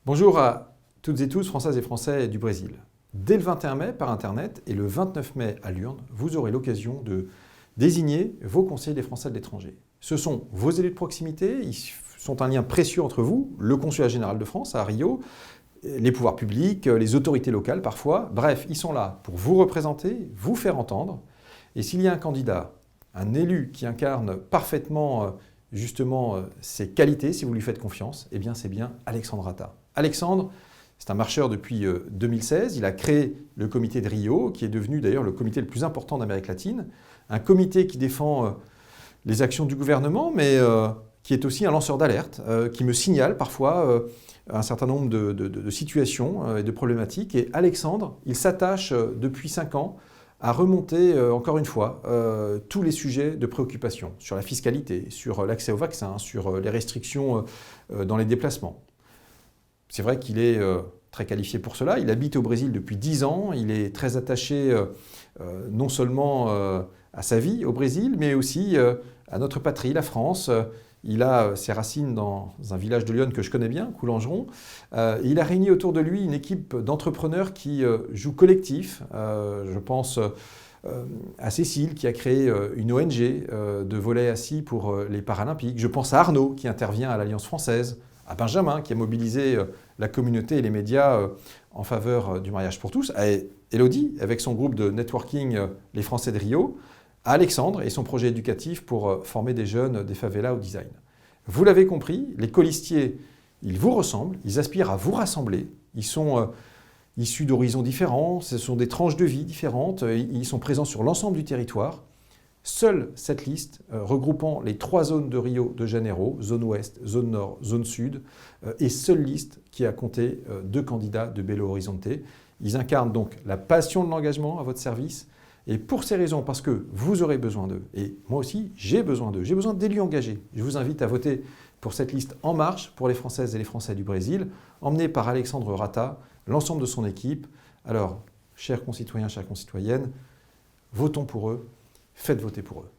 Bonjour à toutes et tous, Françaises et Français du Brésil. Dès le 21 mai par Internet et le 29 mai à l'urne, vous aurez l'occasion de désigner vos conseillers des Français de l'étranger. Ce sont vos élus de proximité, ils sont un lien précieux entre vous, le Consulat général de France à Rio, les pouvoirs publics, les autorités locales parfois. Bref, ils sont là pour vous représenter, vous faire entendre. Et s'il y a un candidat, un élu qui incarne parfaitement justement ses qualités, si vous lui faites confiance, eh bien c'est bien Alexandre Rata. Alexandre, c'est un marcheur depuis 2016. Il a créé le comité de Rio, qui est devenu d'ailleurs le comité le plus important d'Amérique latine. Un comité qui défend les actions du gouvernement, mais qui est aussi un lanceur d'alerte, qui me signale parfois un certain nombre de situations et de problématiques. Et Alexandre, il s'attache depuis 5 ans à remonter, encore une fois, tous les sujets de préoccupation sur la fiscalité, sur l'accès aux vaccins, sur les restrictions dans les déplacements. C'est vrai qu'il est très qualifié pour cela. Il habite au Brésil depuis 10 ans. Il est très attaché non seulement à sa vie au Brésil, mais aussi à notre patrie, la France. Il a ses racines dans un village de Lyon que je connais bien, Coulangeron. Il a réuni autour de lui une équipe d'entrepreneurs qui joue collectif. Je pense à Cécile qui a créé une ONG de volets assis pour les Paralympiques. Je pense à Arnaud qui intervient à l'Alliance française, à Benjamin qui a mobilisé la communauté et les médias en faveur du mariage pour tous, à Elodie avec son groupe de networking Les Français de Rio, à Alexandre et son projet éducatif pour former des jeunes des favelas au design. Vous l'avez compris, les colistiers, ils vous ressemblent, ils aspirent à vous rassembler, ils sont issus d'horizons différents, ce sont des tranches de vie différentes, ils sont présents sur l'ensemble du territoire. Seule cette liste, regroupant les 3 zones de Rio de Janeiro, zone ouest, zone nord, zone sud, est seule liste qui a compté 2 candidats de Belo Horizonte. Ils incarnent donc la passion de l'engagement à votre service. Et pour ces raisons, parce que vous aurez besoin d'eux, et moi aussi j'ai besoin d'eux, j'ai besoin d'élus engagés. Je vous invite à voter pour cette liste En Marche pour les Françaises et les Français du Brésil, emmenée par Alexandre Rata, l'ensemble de son équipe. Alors, chers concitoyens, chères concitoyennes, votons pour eux. Faites voter pour eux.